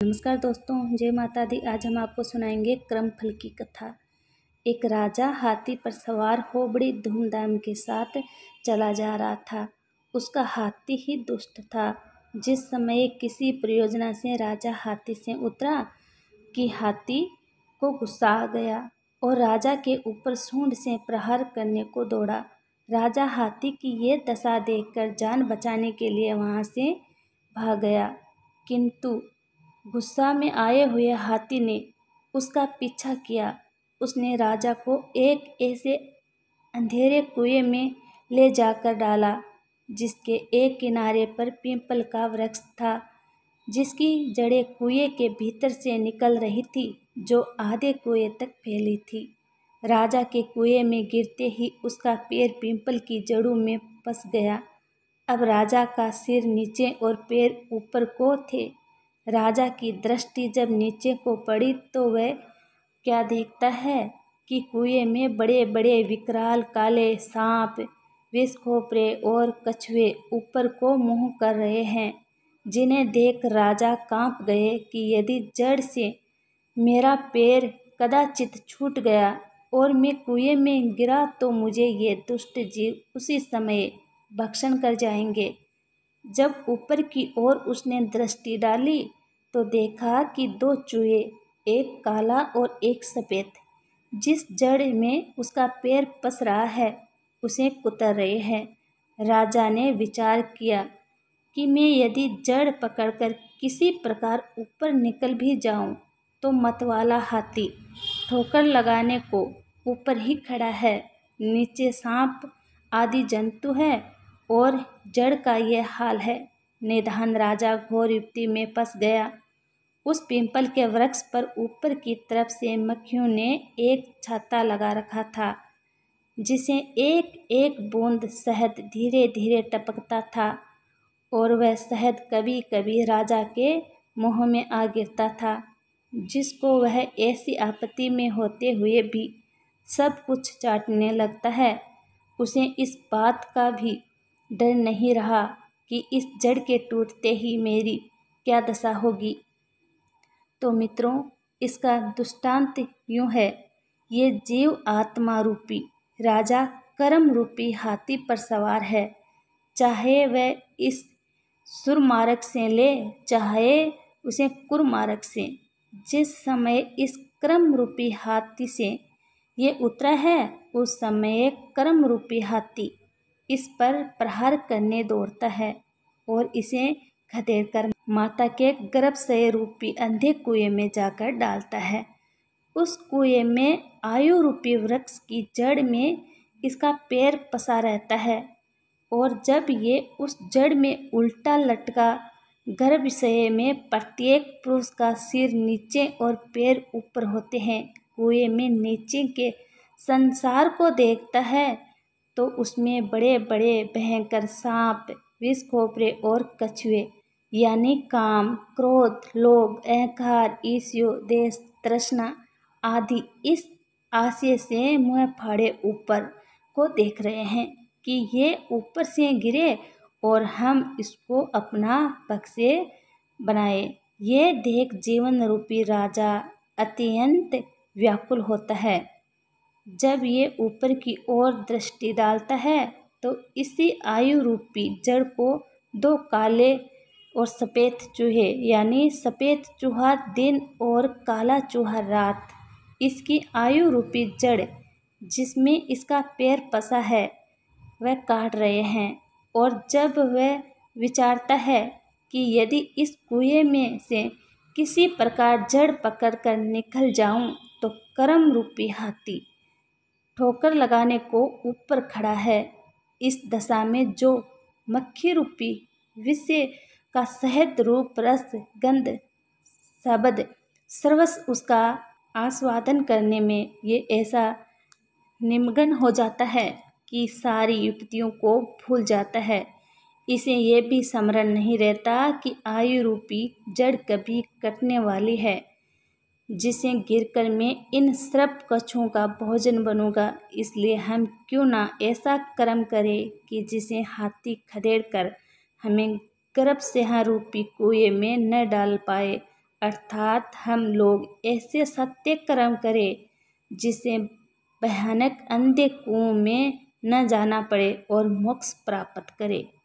नमस्कार दोस्तों, जय माता दी। आज हम आपको सुनाएंगे क्रमफल की कथा। एक राजा हाथी पर सवार हो बड़ी धूमधाम के साथ चला जा रहा था। उसका हाथी ही दुष्ट था। जिस समय किसी प्रयोजना से राजा हाथी से उतरा कि हाथी को गुस्सा आ गया और राजा के ऊपर सूंड से प्रहार करने को दौड़ा। राजा हाथी की ये दशा देखकर जान बचाने के लिए वहाँ से भाग गया, किंतु गुस्सा में आए हुए हाथी ने उसका पीछा किया। उसने राजा को एक ऐसे अंधेरे कुएं में ले जाकर डाला जिसके एक किनारे पर पीपल का वृक्ष था, जिसकी जड़ें कुएं के भीतर से निकल रही थी, जो आधे कुएं तक फैली थी। राजा के कुएं में गिरते ही उसका पैर पीपल की जड़ों में फंस गया। अब राजा का सिर नीचे और पैर ऊपर को थे। राजा की दृष्टि जब नीचे को पड़ी तो वह क्या देखता है कि कुएं में बड़े बड़े विकराल काले सांप, विषखोपरे और कछुए ऊपर को मुंह कर रहे हैं, जिन्हें देख राजा कांप गए कि यदि जड़ से मेरा पैर कदाचित छूट गया और मैं कुएं में गिरा तो मुझे ये दुष्ट जीव उसी समय भक्षण कर जाएंगे। जब ऊपर की ओर उसने दृष्टि डाली तो देखा कि दो चूहे, एक काला और एक सफ़ेद, जिस जड़ में उसका पैर फंस रहा है उसे कुतर रहे हैं। राजा ने विचार किया कि मैं यदि जड़ पकड़कर किसी प्रकार ऊपर निकल भी जाऊं तो मतवाला हाथी ठोकर लगाने को ऊपर ही खड़ा है, नीचे सांप आदि जंतु है और जड़ का यह हाल है। निधान राजा घोर युक्ति में फंस गया। उस पीपल के वृक्ष पर ऊपर की तरफ से मक्खियों ने एक छाता लगा रखा था, जिसे एक एक बूंद शहद धीरे धीरे टपकता था और वह शहद कभी कभी राजा के मुंह में आ गिरता था, जिसको वह ऐसी आपत्ति में होते हुए भी सब कुछ चाटने लगता है। उसे इस बात का भी डर नहीं रहा कि इस जड़ के टूटते ही मेरी क्या दशा होगी। तो मित्रों, इसका दृष्टांत यूँ है, ये जीव आत्मा रूपी राजा कर्म रूपी हाथी पर सवार है। चाहे वह इस सुरमार्ग से ले, चाहे उसे कुरमार्ग से, जिस समय इस कर्म रूपी हाथी से ये उतरा है उस समय कर्म रूपी हाथी इस पर प्रहार करने दौड़ता है और इसे खदेड़कर माता के गर्भाशय रूपी अंधे कुएं में जाकर डालता है। उस कुएं में आयु रूपी वृक्ष की जड़ में इसका पैर फंसा रहता है और जब ये उस जड़ में उल्टा लटका गर्भाशय में प्रत्येक पुरुष का सिर नीचे और पैर ऊपर होते हैं, कुएं में नीचे के संसार को देखता है तो उसमें बड़े बड़े भयंकर सांप, विषखोपरे और कछुए यानी काम, क्रोध, लोभ, अहंकार, ईर्ष्या, देश, तृष्णा आदि इस आशय से मुंह फाड़े ऊपर को देख रहे हैं कि ये ऊपर से गिरे और हम इसको अपना बक्से बनाए। ये देख जीवन रूपी राजा अत्यंत व्याकुल होता है। जब ये ऊपर की ओर दृष्टि डालता है तो इसी आयु रूपी जड़ को दो काले और सफ़ेद चूहे यानी सफ़ेद चूहा दिन और काला चूहा रात, इसकी आयु रूपी जड़ जिसमें इसका पैर फंसा है वह काट रहे हैं। और जब वह विचारता है कि यदि इस कुएं में से किसी प्रकार जड़ पकड़कर निकल जाऊं तो कर्म रूपी हाथी ठोकर लगाने को ऊपर खड़ा है। इस दशा में जो मक्खी रूपी विषय का शहद रूप रस गंध शब्द सर्वस्व उसका आस्वादन करने में ये ऐसा निमग्न हो जाता है कि सारी युक्तियों को भूल जाता है। इसे ये भी स्मरण नहीं रहता कि आयु रूपी जड़ कभी कटने वाली है, जिसे गिरकर मैं इन सर्प कछुओं का भोजन बनूंगा। इसलिए हम क्यों ना ऐसा कर्म करें कि जिसे हाथी खदेड़ कर हमें गर्भशय रूपी कुएं में न डाल पाए अर्थात हम लोग ऐसे सत्य कर्म करें जिसे भयानक अंधे कुओं में न जाना पड़े और मोक्ष प्राप्त करें।